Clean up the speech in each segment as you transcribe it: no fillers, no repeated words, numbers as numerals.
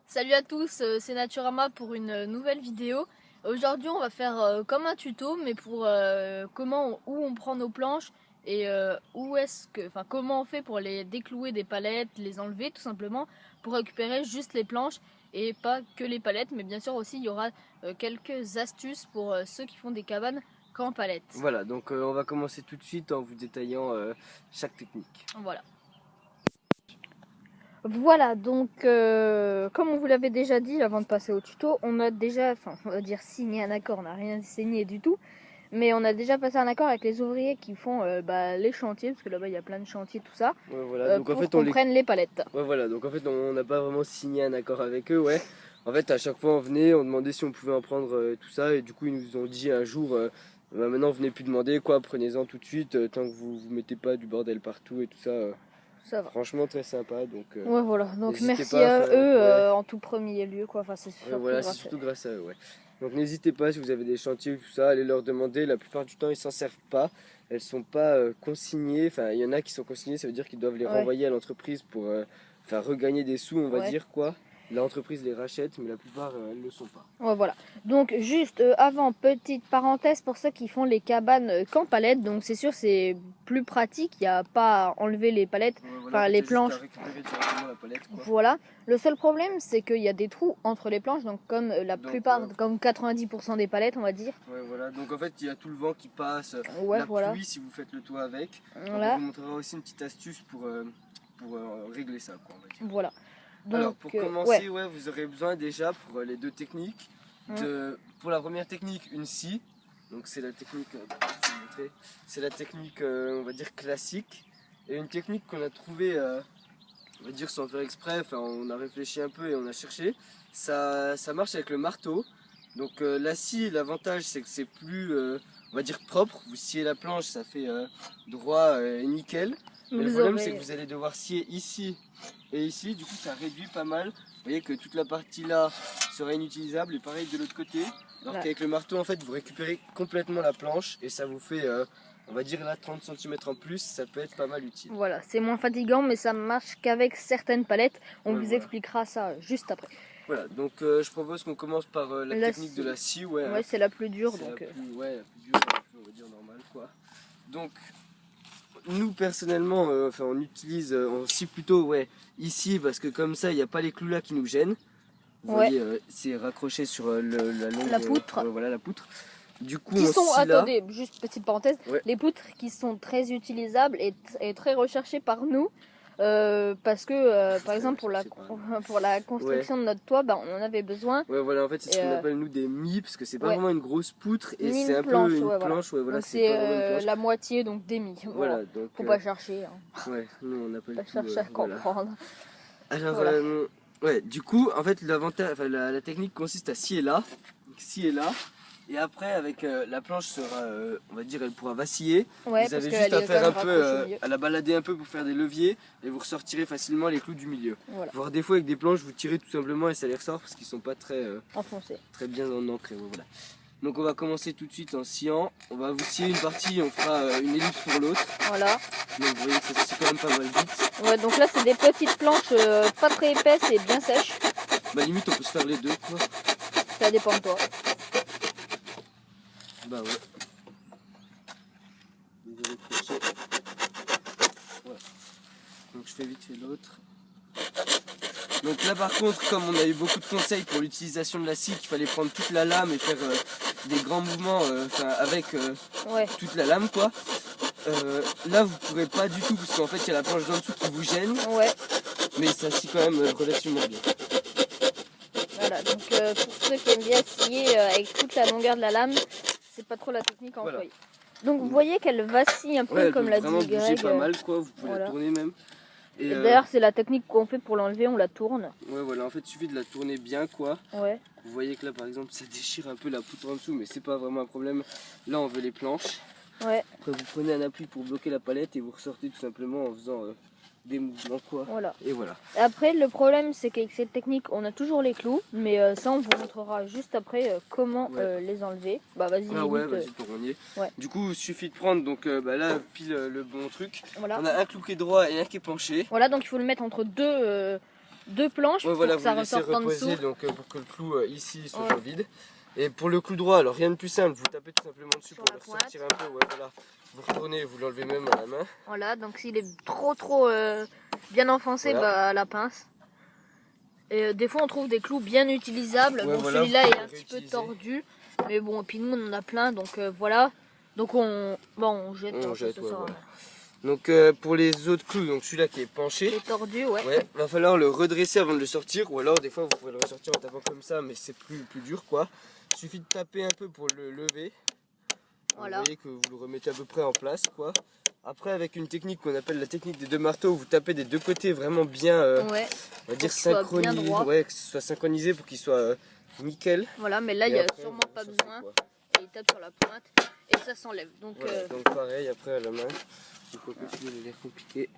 Salut à tous, c'est Naturama pour une nouvelle vidéo. Aujourd'hui on va faire comme un tuto mais pour où on prend nos planches et comment on fait pour les déclouer des palettes, les enlever tout simplement pour récupérer juste les planches et pas que les palettes, mais bien sûr aussi il y aura quelques astuces pour ceux qui font des cabanes qu'en palettes. Voilà, donc on va commencer tout de suite en vous détaillant chaque technique. Voilà, donc comme on vous l'avait déjà dit avant de passer au tuto, on a déjà, on va dire signé un accord, on n'a rien signé du tout, mais on a déjà passé un accord avec les ouvriers qui font les chantiers, parce que là-bas il y a plein de chantiers, tout ça, Ouais, voilà. Donc, pour qu'on prenne les palettes. Ouais, voilà, donc en fait on n'a pas vraiment signé un accord avec eux, ouais. En fait à chaque fois on venait, on demandait si on pouvait en prendre tout ça, et du coup ils nous ont dit un jour, maintenant venez plus demander, quoi, prenez-en tout de suite, tant que vous mettez pas du bordel partout et tout ça. Ça va. Franchement très sympa, donc Ouais, voilà, donc n'hésitez merci pas, à eux ouais. en tout premier lieu, quoi, c'est surtout Voilà, c'est grâce à eux. surtout grâce à eux, ouais. Donc n'hésitez pas, si vous avez des chantiers ou tout ça, allez leur demander. La plupart du temps, ils s'en servent pas. Elles sont pas consignées. Enfin, il y en a qui sont consignées, ça veut dire qu'ils doivent les Ouais. renvoyer à l'entreprise pour faire regagner des sous, on va Ouais. dire, quoi. L'entreprise les rachète, mais la plupart, elles ne le sont pas. Ouais, voilà. Donc juste avant, petite parenthèse pour ceux qui font les cabanes qu'en palettes. Donc c'est sûr c'est plus pratique, il n'y a pas à enlever les palettes, Ouais, voilà, enfin en fait, les y a juste à planches. récupérer directement la palette, quoi. Voilà. Le seul problème c'est qu'il y a des trous entre les planches, donc comme la Donc, plupart, comme 90% des palettes on va dire. ouais, voilà. Donc en fait, il y a tout le vent qui passe, Ouais, la voilà. pluie si vous faites le toit avec. Donc, Voilà. on vous montrera aussi une petite astuce pour régler ça, quoi, on va dire. Voilà. Donc, Alors pour commencer, ouais, vous aurez besoin déjà pour les deux techniques. Pour la première technique, une scie. Donc c'est la technique, c'est la technique, on va dire classique. Et une technique qu'on a trouvée, on va dire sans faire exprès. Enfin, on a réfléchi un peu et on a cherché. Ça marche avec le marteau. Donc la scie, l'avantage c'est que c'est plus, on va dire propre. Vous sciez la planche, ça fait droit et nickel. Mais le problème c'est que vous allez devoir scier ici et ici, du coup ça réduit pas mal. Vous voyez que toute la partie là sera inutilisable et pareil de l'autre côté. Alors qu'avec le marteau en fait vous récupérez complètement la planche et ça vous fait, on va dire là 30 cm en plus, ça peut être pas mal utile. Voilà, c'est moins fatigant mais ça marche qu'avec certaines palettes. On vous voilà. expliquera ça juste après. Voilà, donc je propose qu'on commence par la technique de la scie. Ouais, ouais, c'est la plus dure. C'est donc, la plus dure, la plus, on va dire normale, quoi. Donc, nous personnellement, on utilise, on scie plutôt, ouais, ici parce que comme ça, il n'y a pas les clous là qui nous gênent. Vous voyez, c'est raccroché sur la longue, la poutre. Voilà la poutre. Du coup, Qui on sont, scie attendez, juste petite parenthèse, Ouais. les poutres qui sont très utilisables et très recherchées par nous. Parce que par exemple pour la construction de notre toit, on en avait besoin. Ouais, voilà, en fait c'est ce qu'on appelle nous des mis parce que c'est pas vraiment une grosse poutre et c'est un planche, peu une planche. Ouais, voilà, c'est la moitié donc des mis. Voilà, donc faut pas chercher. Hein. Ouais, nous on appelle pas tout. Chercher à comprendre. Alors ouais, du coup en fait l'avantage, enfin, la technique consiste à scier là, et après avec la planche sera, on va dire, elle pourra vaciller. Vous avez juste à faire un peu, à la balader un peu pour faire des leviers et vous ressortirez facilement les clous du milieu. Voilà. Voire des fois avec des planches vous tirez tout simplement et ça les ressort parce qu'ils sont pas très enfoncés. Très bien ancrés. Voilà. Donc on va commencer tout de suite en sciant. On va vous scier une partie, on fera une ellipse pour l'autre. Voilà. Donc vous voyez que ça se scie quand même pas mal vite. Ouais, donc là c'est des petites planches pas très épaisses et bien sèches. Bah limite on peut se faire les deux, quoi. Ça dépend de toi. Bah ouais. Désolé de tricher. Voilà. Donc je fais vite fait l'autre. Donc là par contre, comme on a eu beaucoup de conseils pour l'utilisation de la scie, qu'il fallait prendre toute la lame et faire des grands mouvements avec toute la lame, quoi. Là vous pourrez pas du tout parce qu'en fait il y a la planche d'en dessous qui vous gêne. Ouais. Mais ça scie quand même relativement bien. Voilà, donc pour ceux qui aiment bien scier avec toute la longueur de la lame, c'est pas trop la technique à employer. Donc vous voyez qu'elle vacille un peu comme l'a dit Greg. Pas mal, quoi. Vous pouvez la tourner même. Et d'ailleurs c'est la technique qu'on fait pour l'enlever, on la tourne. Ouais, voilà, en fait il suffit de la tourner bien, quoi. Ouais. Vous voyez que là par exemple ça déchire un peu la poutre en dessous, mais c'est pas vraiment un problème. Là on veut les planches. Ouais. Après vous prenez un appui pour bloquer la palette et vous ressortez tout simplement en faisant des mouvements, quoi. Voilà. Et voilà. Après le problème c'est qu'avec cette technique on a toujours les clous, mais ça on vous montrera juste après comment les enlever. Bah vas-y. Vas-y pour on y est. Du coup il suffit de prendre donc là pile le bon truc. Voilà. On a un clou qui est droit et un qui est penché. Voilà, donc il faut le mettre entre 2 planches Ouais, pour voilà, que ça vous laissez ressorte en reposer dessous. donc, pour que le clou ici soit Ouais. vide. Et pour le clou droit, alors rien de plus simple, vous tapez tout simplement dessus Sur pour la le ressortir un peu. Ouais, voilà. Vous retournez, vous l'enlevez même à la main. Voilà, donc s'il est trop bien enfoncé, Voilà. bah à la pince. Et des fois on trouve des clous bien utilisables. Ouais, Bon, voilà, celui-là vous est pouvez un petit peu réutiliser. tordu, mais bon, et puis nous on en a plein, donc voilà. Donc on jette. On hein, jette, ça ouais, sert à voilà. rien. Donc pour les autres clous, donc celui-là qui est penché, Il est tordu, ouais. ouais, va falloir le redresser avant de le sortir, ou alors des fois vous pouvez le ressortir en tapant comme ça, mais c'est plus dur quoi. Il suffit de taper un peu pour le lever. Voilà. Vous voyez que vous le remettez à peu près en place quoi. Après avec une technique qu'on appelle la technique des 2 marteaux, vous tapez des 2 côtés vraiment bien, Ouais. on va dire qu'il soit bien synchronisé, droit. ouais, que ce soit synchronisé pour qu'il soit nickel. Voilà, mais là Et il n'y a après, sûrement vous pas sortez, besoin. quoi. Et il tape sur la pointe et ça s'enlève. Donc Voilà, donc pareil après à la main. Il faut que celui-là il a l'air compliqué.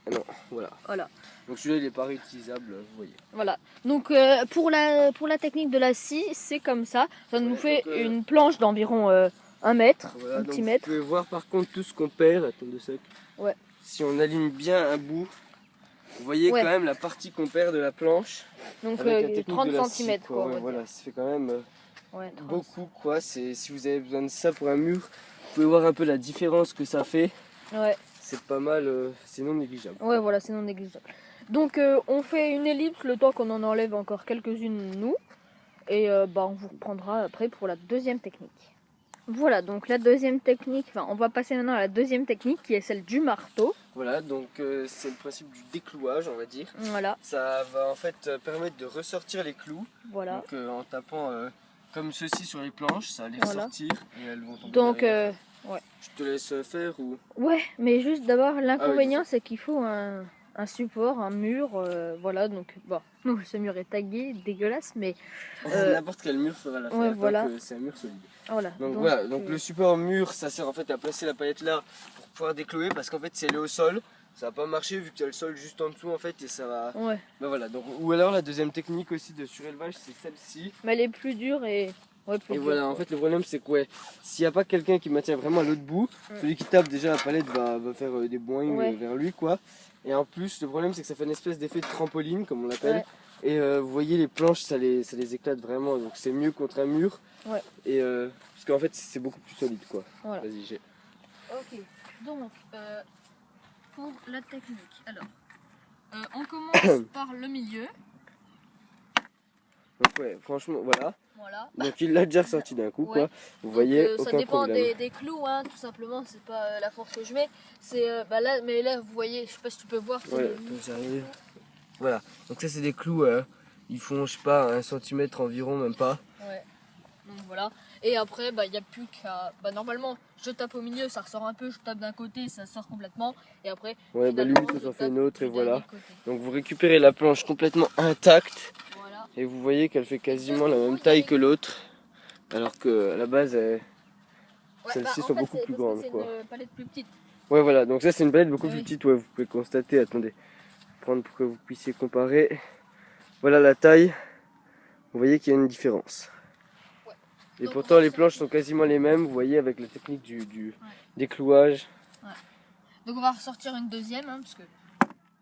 Ah non, voilà. voilà. Donc celui-là il est pas réutilisable, vous voyez. Voilà. Donc pour la technique de la scie, c'est comme ça. Ça nous Ouais, fait donc, une planche d'environ 1 mètre, Voilà, un donc petit vous mètre. pouvez voir par contre tout ce qu'on perd. Attendez un sec. Ouais. Si on aligne bien un bout, vous voyez Ouais. quand même la partie qu'on perd de la planche. Donc Avec la technique 30 de la scie, cm quoi. Ouais, on va voilà, dire. ça fait quand même Ouais, 30. beaucoup quoi. Si vous avez besoin de ça pour un mur, vous pouvez voir un peu la différence que ça fait. Ouais. C'est pas mal, c'est non négligeable. Ouais, voilà, c'est non négligeable. Donc on fait une ellipse le temps qu'on en enlève encore quelques-unes nous. Et bah, on vous reprendra après pour la deuxième technique. Voilà, donc la deuxième technique, enfin on va passer maintenant à la deuxième technique qui est celle du marteau. Voilà, donc c'est le principe du déclouage, on va dire. Voilà, Ça va en fait permettre de ressortir les clous. voilà. Donc en tapant comme ceci sur les planches, ça va les Voilà. ressortir et elles vont tomber Donc derrière. ouais. Je te laisse faire ou... Ouais, mais juste d'abord l'inconvénient Ah oui, c'est qu'il faut un support, un mur, voilà, donc bon, ce mur est tagué, dégueulasse, mais N'importe quel mur fera l'affaire, ouais, tant voilà. que c'est un mur solide. voilà. Donc voilà, donc le support mur, ça sert en fait à placer la palette là pour pouvoir déclouer, parce qu'en fait si elle est au sol, ça va pas marcher vu qu'il y a le sol juste en dessous en fait et ça va... Ouais, Ben voilà, donc, ou alors la deuxième technique aussi de surélevage, c'est celle-ci. mais elle est plus dure et ouais, plus Et dure. voilà, en fait le problème c'est que ouais, s'il n'y a pas quelqu'un qui maintient vraiment à l'autre bout, celui qui tape déjà la palette va faire des boings Ouais. vers lui quoi. Et en plus le problème c'est que ça fait une espèce d'effet de trampoline comme on l'appelle. Ouais. Et vous voyez les planches ça les éclate vraiment, donc c'est mieux contre un mur. Ouais. Et parce qu'en fait c'est beaucoup plus solide quoi. Voilà. Vas-y j'ai. Ok, donc pour la technique, alors on commence par le milieu. Donc ouais, franchement voilà. Voilà. Donc il l'a déjà ressorti d'un coup Ouais. quoi. Vous Donc, voyez, ça aucun dépend problème. des clous, hein, tout simplement. C'est pas la force que je mets. C'est bah là, mais là, vous voyez, je sais pas si tu peux voir. c'est Ouais, le- attends, j'arrive. Voilà, donc ça c'est des clous, ils font je sais pas 1 cm environ, même pas. Ouais. Donc voilà. Et après, bah il y a plus qu'à. Bah normalement, je tape au milieu, ça ressort un peu. Je tape d'un côté, ça sort complètement. Et après. Ouais, bah lui finalement, ça je s'en fait tape une autre et du voilà. dernier côté. Donc vous récupérez la planche complètement intacte Voilà. et vous voyez qu'elle fait quasiment la même taille que l'autre. Alors que à la base, Ouais, celles-ci en sont fait, beaucoup c'est plus parce que grandes c'est quoi. une palette plus petite. Ouais voilà, donc ça c'est une palette beaucoup Oui. plus petite, ouais, vous pouvez constater, attendez, prendre pour que vous puissiez comparer. Voilà la taille, vous voyez qu'il y a une différence. Ouais. Et Donc, pourtant on va les faire- planches sont quasiment les mêmes, vous voyez avec la technique du déclouage. Donc on va ressortir une deuxième, hein, parce que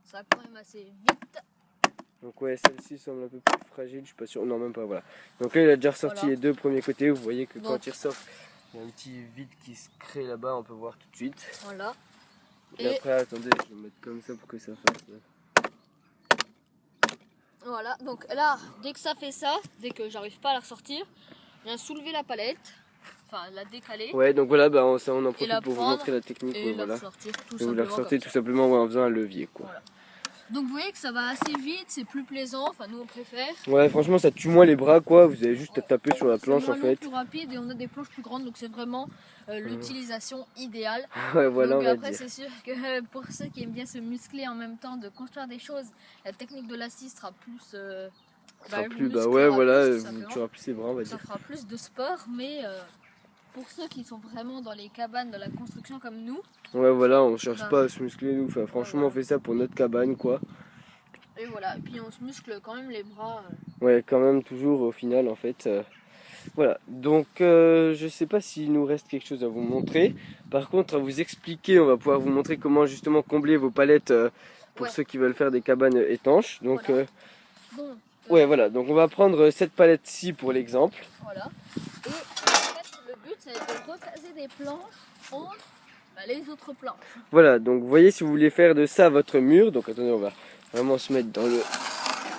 ça va quand même assez vite. Donc ouais, celle-ci semble un peu plus fragile, je suis pas sûr, non même pas, voilà. Donc là il a déjà ressorti Voilà. les 2 premiers côtés, vous voyez que Donc. quand il ressort, il y a un petit vide qui se crée là-bas, on peut voir tout de suite. Voilà. Et, Et- après attendez, je vais le mettre comme ça pour que ça fasse... Voilà, donc là, dès que ça fait ça, dès que j'arrive pas à la ressortir, je viens soulever la palette, enfin la décaler Ouais, donc voilà, bah, on en profite la pour vous prendre montrer la technique, et ouais, la voilà. ressortir tout Et vous simplement. la ressortez comme tout simplement ouais, en faisant un levier quoi. Voilà. Donc vous voyez que ça va assez vite, c'est plus plaisant, enfin nous on préfère. Ouais, franchement ça tue moins les bras quoi, vous avez juste à taper sur la C'est planche en moins long, fait. plus rapide et on a des planches plus grandes, donc c'est vraiment l'utilisation idéale. Ouais, voilà, Donc on va après dire. c'est sûr que pour ceux qui aiment bien se muscler en même temps, de construire des choses, la technique de la scie sera plus... Ça sera vous plus, bah musclera ouais, plus, voilà, tout vous simplement. tuerez plus les bras, on va Ça dire. fera plus de sport, mais pour ceux qui sont vraiment dans les cabanes de la construction comme nous, Ouais, voilà, on cherche Bah. pas à se muscler nous, enfin, franchement voilà. on fait ça pour notre cabane quoi. et voilà, et puis on se muscle quand même les bras. Ouais, quand même toujours au final en fait. Voilà, donc je sais pas s'il nous reste quelque chose à vous montrer. Par contre, à vous expliquer, on va pouvoir vous montrer comment justement combler vos palettes pour Ouais. ceux qui veulent faire des cabanes étanches. Donc, Voilà. Donc, ouais, voilà. Donc, on va prendre cette palette-ci pour l'exemple. voilà. Et en fait, le but, c'est de recaser des planches entre les autres planches. Voilà. Donc, vous voyez, si vous voulez faire de ça votre mur. Donc, attendez, on va vraiment se mettre dans le.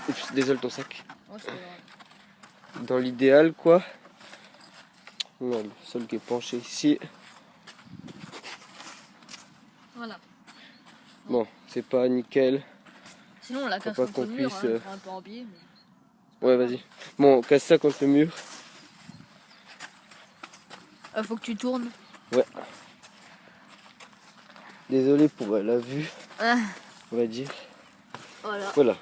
Oups, désolé ton sac. Ouais, c'est vrai. Dans l'idéal, quoi. On a le sol qui est penché ici. Voilà. Bon, c'est pas nickel. Sinon, on la casse pas contre le qu'on mur, puisse, hein, un peu en biais. Ouais, vas-y. Bon, on casse ça contre le mur. Faut que tu tournes. Ouais. Désolé pour la vue, Ah, on va dire. voilà. Voilà.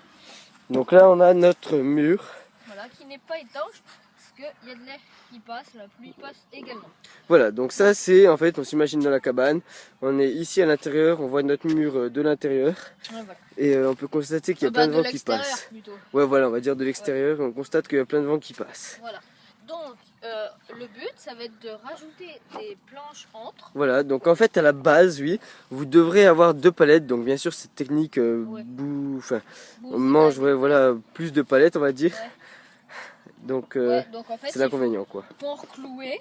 Donc là, on a notre mur. Voilà, qui n'est pas étanche, parce qu'il y a de l'air qui passe, la pluie passe également. Voilà, donc ça c'est, en fait, on s'imagine dans la cabane. On est ici à l'intérieur, on voit notre mur de l'intérieur. Ouais, voilà. Et on peut constater qu'il y a plein de vent qui passe. Plutôt. Ouais, voilà, on va dire de l'extérieur. Et on constate qu'il y a plein de vent qui passe. Voilà. Donc, le but, ça va être de rajouter des planches entre. Voilà, donc en fait, à la base, oui, vous devrez avoir 2 palettes. Donc bien sûr, cette technique, Ouais. enfin, on Bousillade. mange, ouais, voilà, plus de palettes, on va dire. Ouais. Donc, Ouais, donc en fait, c'est l'inconvénient, quoi. faut reclouer.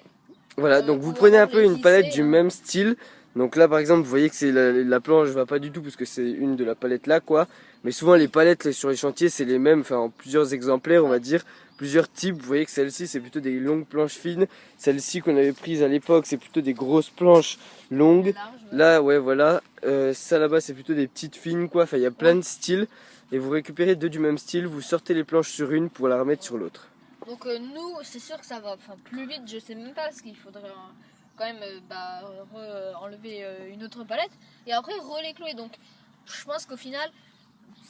Voilà, donc vous ou prenez un alors peu les une palette visser, du hein. même style. Donc là par exemple vous voyez que c'est la planche va pas du tout parce que c'est une de la palette là quoi. Mais souvent les palettes sur les chantiers c'est les mêmes, enfin en plusieurs exemplaires on va dire, plusieurs types. Vous voyez que celle-ci c'est plutôt des longues planches fines. Celle-ci qu'on avait prise à l'époque c'est plutôt des grosses planches longues. Large, ouais. Là ouais voilà, ça là-bas c'est plutôt des petites fines quoi. Enfin il y a plein de styles. Et vous récupérez 2 du même style, vous sortez les planches sur une pour la remettre sur l'autre. Donc nous, c'est sûr que ça va plus vite, je sais même pas, parce qu'il faudrait quand même enlever une autre palette. Et après, les clouer. Donc je pense qu'au final,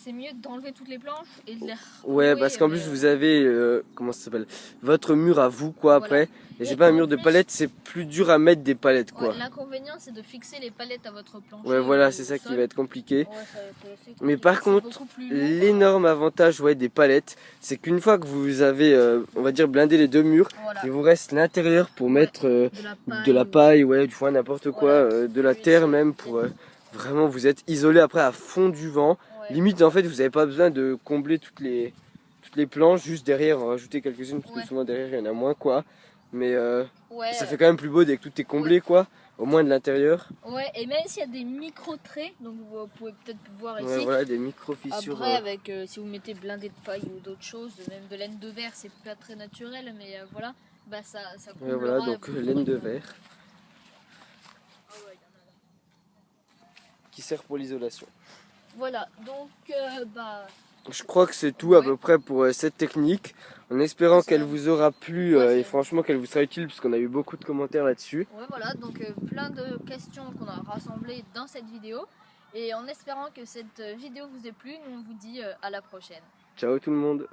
c'est mieux d'enlever toutes les planches et de les Ouais, reclouer, parce qu'en plus vous avez, comment ça s'appelle, votre mur à vous quoi Voilà. après. Et Et c'est pas un en mur de plus- palettes, c'est plus dur à mettre des palettes quoi. Ouais, l'inconvénient, c'est de fixer les palettes à votre plancher. Ouais, voilà, ou c'est au ça qui sol. va être compliqué. Ouais, ça va être assez compliqué. Mais par C'est contre, beaucoup plus lourd, l'énorme avantage ouais, des palettes, c'est qu'une fois que vous avez, on va dire, blindé les 2 murs, voilà, il vous reste l'intérieur pour mettre de la paille, ouais, du foin, n'importe quoi, Voilà. de la Oui, terre c'est- même, pour vraiment vous êtes isolé après à fond du vent. Ouais. Limite, en fait, vous n'avez pas besoin de combler toutes les planches, juste derrière, en rajouter quelques-unes, parce Ouais. que souvent derrière, il y en a moins, quoi. Mais Ouais, ça fait quand même plus beau dès que tout est comblé, quoi, au moins de l'intérieur. ouais, et même s'il y a des micro-traits, donc vous pouvez peut-être voir ici. Ouais, voilà, des micro-fissures. Après, avec si vous mettez blindé de paille ou d'autres choses, même de laine de verre, c'est pas très naturel, mais voilà, bah ça Ouais, comblera. voilà, donc vous laine de faudrait verre Ah ouais, il y en a là. qui sert pour l'isolation. Voilà, donc Je crois que c'est tout à Ouais. peu près pour cette technique, en espérant Ça- qu'elle vous aura plu Ouais, et c'est- franchement qu'elle vous sera utile parce qu'on a eu beaucoup de commentaires là-dessus. ouais, voilà, donc plein de questions qu'on a rassemblées dans cette vidéo. Et en espérant que cette vidéo vous ait plu, nous on vous dit à la prochaine. Ciao tout le monde!